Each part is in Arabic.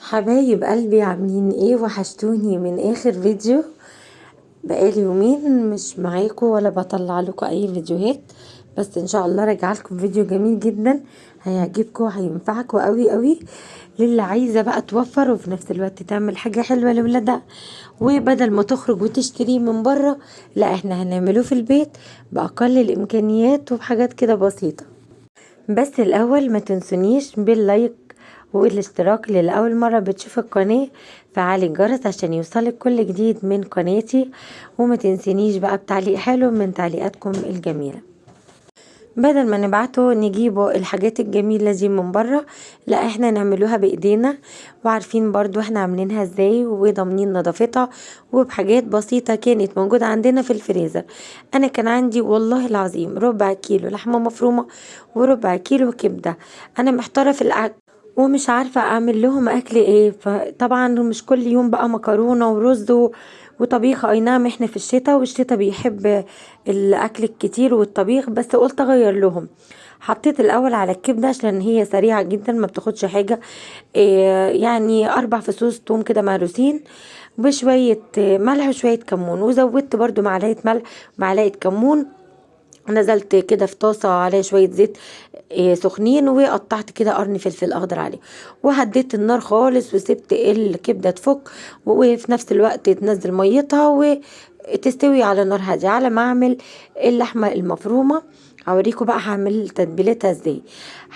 حبايب قلبي عاملين ايه؟ وحشتوني من اخر فيديو. بقالي يومين مش معاكم ولا بطلع لكم اي فيديوهات، بس ان شاء الله راجع لكم فيديو جميل جدا هيعجبكم وهينفعكم قوي قوي، للي عايزه بقى توفر وفي نفس الوقت تعمل حاجه حلوه لولادها، وبدل ما تخرج وتشتريه من بره لا احنا هنعمله في البيت باقل الامكانيات وبحاجات كده بسيطه. بس الاول ما تنسونيش باللايك والاشتراك اللي لأول مرة بتشوف القناة، فعلي الجرس عشان يوصلك كل جديد من قناتي، وما تنسينيش بقى بتعليق حلو من تعليقاتكم الجميلة. بدل ما نبعته نجيبه الحاجات الجميلة دي من بره، لا احنا نعملوها بايدينا، وعارفين برضو احنا عاملينها ازاي وضامنين نظافتها، وبحاجات بسيطة كانت موجودة عندنا في الفريزر. انا كان عندي والله العظيم ربع كيلو لحمة مفرومة وربع كيلو كبدة. انا محتارة في الاكل ومش عارفة اعمل لهم اكل ايه، فطبعا مش كل يوم بقى مكرونة ورز وطبيخ. اي نعم احنا في الشتاء والشتاء بيحب الاكل الكتير والطبيخ، بس قلت اغير لهم. حطيت الاول على الكبده عشان هي سريعه جدا ما بتاخدش حاجه، يعني 4 فصوص توم كده مهروسين بشويه ملح وشويه كمون، وزودت برضو معلقه ملح معلقه كمون. نزلت كده في طاسة عليها شوية زيت سخنين، وقطعت كده قرن فلفل اخضر عليه، وهديت النار خالص وسبت الكبدة تفك، وفي نفس الوقت تنزل ميتها وتستوي على نار هادية على ما اعمل اللحمة المفرومة. هوريكم بقى هعمل تتبيلتها ازاي.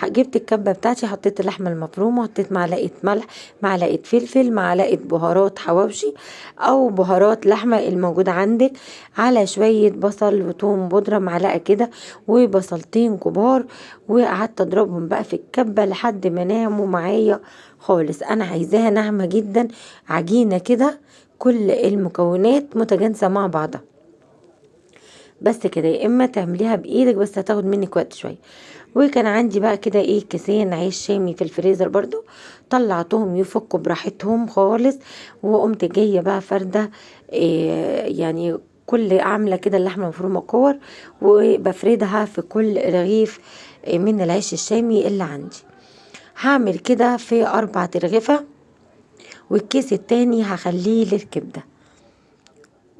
جبت الكبة بتاعتي، حطيت اللحمة المفرومة، حطيت معلقة ملح معلقة فلفل معلقة بهارات حواوشي او بهارات لحمة الموجودة عندك، على شوية بصل وثوم بودرة معلقة كده وبصلتين كبار، وقعدت اضربهم بقى في الكبة لحد ما ناموا معايا خالص. انا عايزاها ناعمة جدا، عجينة كده كل المكونات متجانسة مع بعضها. بس كده، يا اما تعمليها بايدك بس هتاخد منك وقت شويه. وكان عندي بقى كده كيسين عيش شامي في الفريزر برضو، طلعتهم يفكوا براحتهم خالص، وقمت جايه بقى فرده يعني كل عامله كده اللحمه المفرومه كور، وبفردها في كل رغيف من العيش الشامي اللي عندي. هعمل كده في 4 أرغفة، والكيس التاني هخليه للكبده.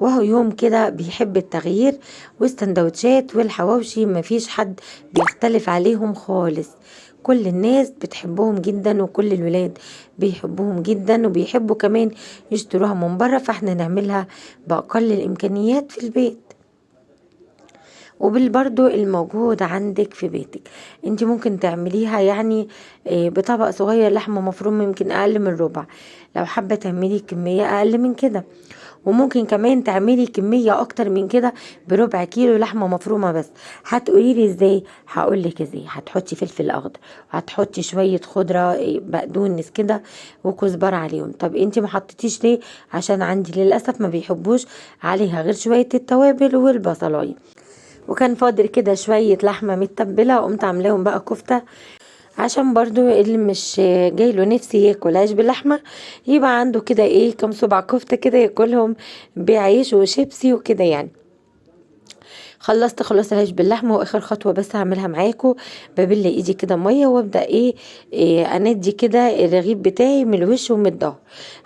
وهو يوم كده بيحب التغيير، والسندوتشات والحواوشي مفيش حد بيختلف عليهم خالص، كل الناس بتحبهم جدا وكل الولاد بيحبوهم جدا، وبيحبوا كمان يشتروها من بره، فاحنا نعملها بأقل الإمكانيات في البيت وبالبرضو الموجود عندك في بيتك. انت ممكن تعمليها يعني بطبق صغير لحمة مفرومة يمكن اقل من ربع، لو حابة تعملي كمية اقل من كده، وممكن كمان تعملي كمية اكتر من كده بربع كيلو لحمة مفرومة بس. هتقولي لي ازاي؟ هقولك ازاي. هتحطي فلفل اخضر، وهتحطي شوية خضرة بقدونس كده وكزبرة عليهم. طب انت ما حطيتيش ليه؟ عشان عندي للأسف ما بيحبوش عليها غير شوية التوابل والبصلايه. وكان فاضل كده شوية لحمة متبلة، وقمت عاملاهم بقى كفتة، عشان برضو اللي مش جايله نفسي ياكل عيش باللحمة يبقى عنده كده كام صباع كفتة كده ياكلهم بعيش وشيبسي وكده يعني. خلصت خلاص العيش باللحمه، واخر خطوه بس هعملها معاكم، ببل ايدي كده ميه وابدا اندي كده الرغيف بتاعي من الوش ومن الظهر.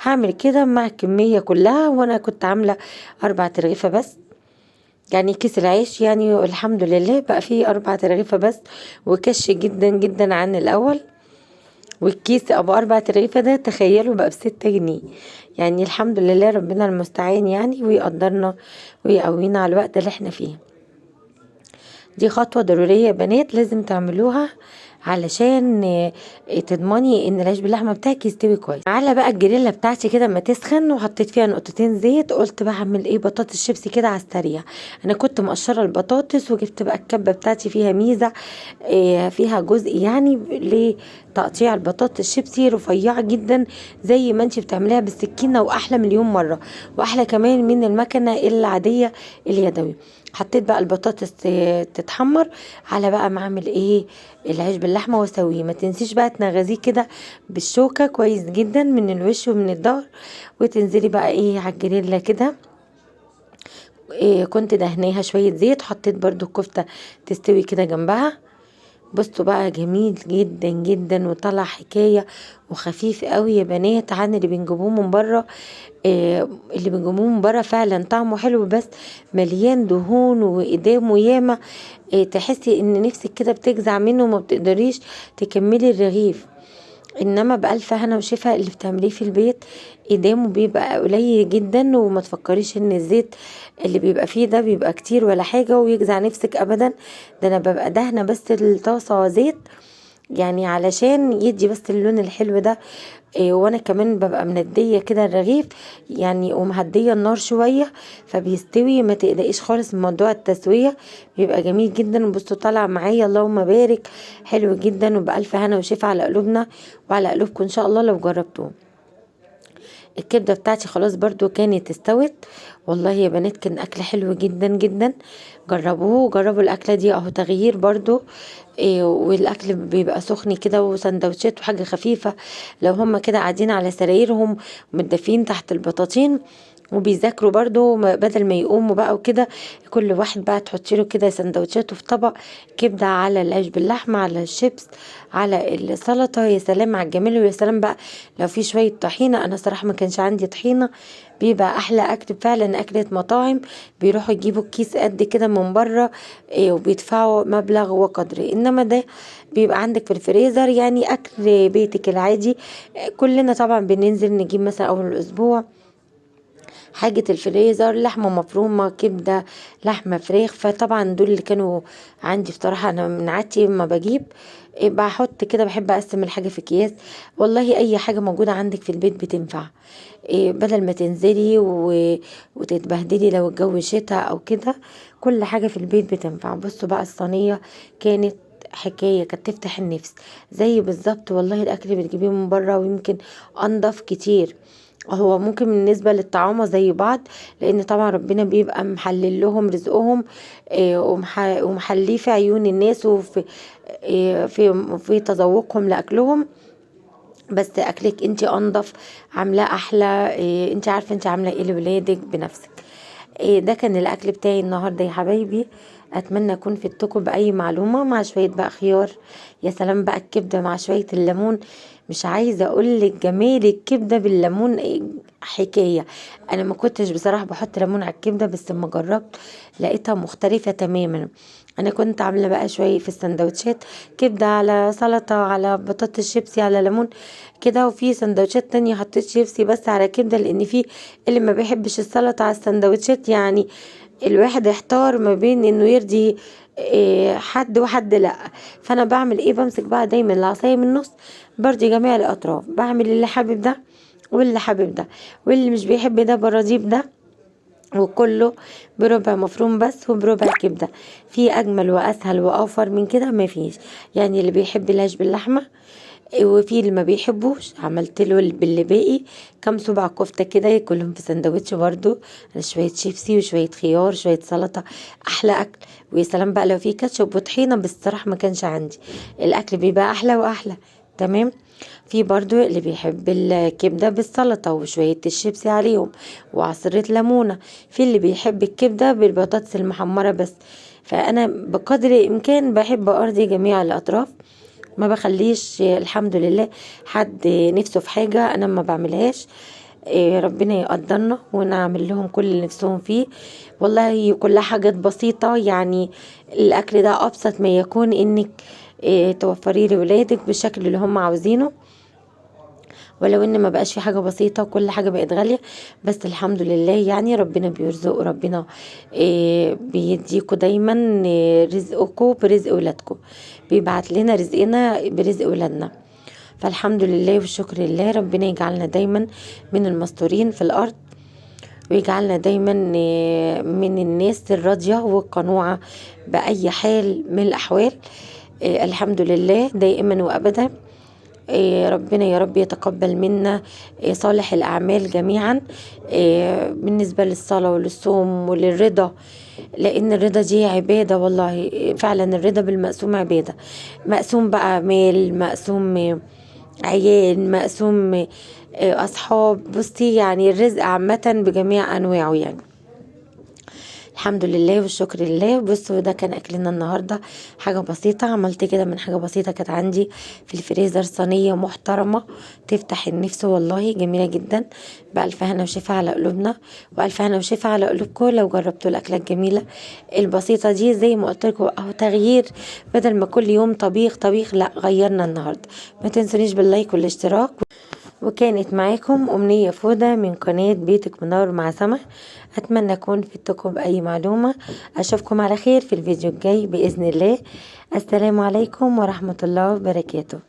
هعمل كده مع الكميه كلها، وانا كنت عامله 4 رغيفة بس، يعني كيس العيش يعني الحمد لله بقى فيه 4 رغيفة بس، وكش جدا جدا عن الأول. والكيس أبو 4 رغيفة ده تخيلوا بقى ب6 جنيه، يعني الحمد لله ربنا المستعان يعني، ويقدرنا ويقوينا على الوقت اللي احنا فيه. دي خطوة ضرورية يا بنات لازم تعملوها علشان تضمني ان العيش باللحمه بتاعك يستوي كويس. على بقى الجريلا بتاعتي كده ما تسخن، وحطيت فيها نقطتين زيت، قلت بقى اعمل بطاطس شيبسي كده على السريع. انا كنت مقشره البطاطس، وجبت بقى الكبه بتاعتي فيها ميزه فيها جزء يعني لتقطيع البطاطس شيبسي رفيعه جدا زي ما انت بتعمليها بالسكينه، واحلى مليون مره، واحلى كمان من المكنه العاديه اليدوي. حطيت بقى البطاطس تتحمر على بقى ما اعمل العيش باللحمه واسويه. ما تنسيش بقى تنغزيه كده بالشوكه كويس جدا من الوش ومن الظهر، وتنزلي بقى على الجريلا كده. كنت دهناها شويه زيت، حطيت برضو الكفته تستوي كده جنبها، بصوا بقى جميل جدا جدا وطلع حكاية وخفيف قوي يا بنات عن اللي بنجيبوه من بره. اللي بنجيبوه من بره فعلا طعمه حلو، بس مليان دهون وإدام وياما. تحسي ان نفسك كده بتجزع منه وما بتقدريش تكملي الرغيف. انما بألف هنا وشفا اللي بتعمليه في البيت ايدامه بيبقى قليل جدا، وما تفكريش ان الزيت اللي بيبقى فيه ده بيبقى كتير ولا حاجة ويجزع نفسك ابدا. ده انا ببقى دهنة بس الطاسة زيت يعني علشان يدي بس اللون الحلو ده. وانا كمان ببقى مندية كده الرغيف يعني، ومهدية النار شوية فبيستوي. ما تقلقيش خالص من موضوع التسوية، بيبقى جميل جدا. بصوا طالع معايا اللهم بارك، حلو جدا وبألف هنا وشفا على قلوبنا وعلى قلوبكم ان شاء الله لو جربتوه. الكبدة بتاعتي خلاص برضو كانت استوت. والله يا بنات كان اكل حلو جدا جدا. جربوا الاكلة دي اهو، تغيير برضو. والاكل بيبقى سخن كده وسندوتشات وحاجة خفيفة. لو هم كده قاعدين على سرايرهم متدفين تحت البطاطين وبيذاكروا برضو، بدل ما يقوموا بقى وكده، كل واحد بقى تحطي له كده سندوتشاته في طبق، كبده على العيش باللحمه على الشيبس على السلطه. يا سلام على الجمال، ويا سلام بقى لو في شويه طحينه. انا صراحه ما كانش عندي طحينه، بيبقى احلى اكل فعلا، اكله مطاعم بيروحوا يجيبوا الكيس قد كده من بره وبيدفعوا مبلغ وقدره. انما ده بيبقى عندك في الفريزر، يعني اكل بيتك العادي. كلنا طبعا بننزل نجيب مثلا اول الاسبوع حاجة الفريزر، لحمة مفرومة، كبدة، لحمة، فراخ. فطبعا دول اللي كانوا عندي بصراحة. أنا من عادتي ما بجيب بحط كده، بحب أقسم الحاجة في أكياس. والله أي حاجة موجودة عندك في البيت بتنفع. بدل ما تنزلي وتتبهدلي لو الجو شتاء أو كده، كل حاجة في البيت بتنفع. بصوا بقى الصينية كانت حكاية، كانت تفتح النفس زي بالظبط. والله الأكل اللي بتجيبيه من بره ويمكن أنضف كتير. هو ممكن بالنسبة للطعام زي بعض، لان طبعا ربنا بيبقى محلل لهم رزقهم ومحليه في عيون الناس وفي في تذوقهم لاكلهم. بس اكلك انت انضف، عاملاه احلى. انت عارفه انت عامله ايه لولادك بنفسك. ده كان الاكل بتاعي النهارده يا حبايبي. اتمنى اكون فدتكم باي معلومه، مع شويه بقى خيار. يا سلام بقى الكبده مع شويه الليمون، مش عايزه اقول لك جمال الكبده بالليمون حكايه. انا ما كنتش بصراحه بحط ليمون على الكبده، بس لما جربت لقيتها مختلفه تماما. انا كنت عامله بقى شويه في السندوتشات، كبده على سلطه على بطاطس شيبسي على ليمون كده. وفي سندوتشات تانية حطيت شيبسي بس على كبده، لان في اللي ما بيحبش السلطه على السندوتشات يعني. الواحد يحتار ما بين انه يرضي حد وحد لا. فانا بعمل ايه؟ بمسك بقى دايما العصايه من النص، برضي جميع الاطراف. بعمل اللي حابب ده واللي حابب ده، واللي مش بيحب ده برضيه بده. وكله بربع مفروم بس وبربع كبدة. في أجمل وأسهل وأوفر من كده ما فيش. يعني اللي بيحب العيش باللحمة وفي اللي ما بيحبوش عملت له باللي باقي كام صباع كفتة كده ياكلهم في سندوتش برضو على شوية شيبسي وشوية خيار شوية سلطة. أحلى أكل. ويا سلام بقى لو في كاتشب وطحينة، بس الصراحة ما كانش عندي. الأكل بيبقى أحلى وأحلى. تمام. في برضو اللي بيحب الكبدة بالسلطة وشوية الشيبسي عليهم وعصرة ليمونة. في اللي بيحب الكبدة بالبطاطس المحمرة بس. فأنا بقدر الإمكان بحب أرضي جميع الأطراف، ما بخليش الحمد لله حد نفسه في حاجة أنا ما بعملهاش. ربنا يقدرنا ونعمل لهم كل اللي نفسهم فيه. والله كلها حاجات بسيطة يعني. الأكل ده أبسط ما يكون إنك توفري لولادك بالشكل اللي هم عاوزينه. ولو ان ما بقاش في حاجة بسيطة وكل حاجة بقت غالية، بس الحمد لله يعني ربنا بيرزق. ربنا بيديكوا دايما رزقكم برزق ولادكم، بيبعت لنا رزقنا برزق ولادنا. فالحمد لله والشكر لله. ربنا يجعلنا دايما من المستورين في الأرض، ويجعلنا دايما من الناس الراضية والقنوعة بأي حال من الأحوال. الحمد لله دائما وأبدا. ربنا يا رب يتقبل منا صالح الأعمال جميعا. بالنسبة للصلاة وللصوم وللرضا، لأن الرضا دي عبادة. والله فعلا الرضا بالمقسوم عبادة. مقسوم بقى مال، مقسوم عيال، مقسوم أصحاب. بصي يعني الرزق عامة بجميع أنواعه يعني. الحمد لله والشكر لله. بصوا ده كان اكلنا النهارده، حاجه بسيطه عملت كده من حاجه بسيطه كانت عندي في الفريزر، صينيه محترمه تفتح النفس والله، جميله جدا. بألف هنا وشفا على قلوبنا، وألف هنا وشفا على قلوبكم لو جربتوا الاكله الجميله البسيطه دي. زي ما قلت لكم اهو تغيير، بدل ما كل يوم طبيخ طبيخ، لا غيرنا النهارده. ما تنسونيش باللايك والاشتراك. وكانت معاكم أمنية فودة من قناة بيتك منور مع سمح. أتمنى أكون فدتكم بأي معلومة. أشوفكم على خير في الفيديو الجاي بإذن الله. السلام عليكم ورحمة الله وبركاته.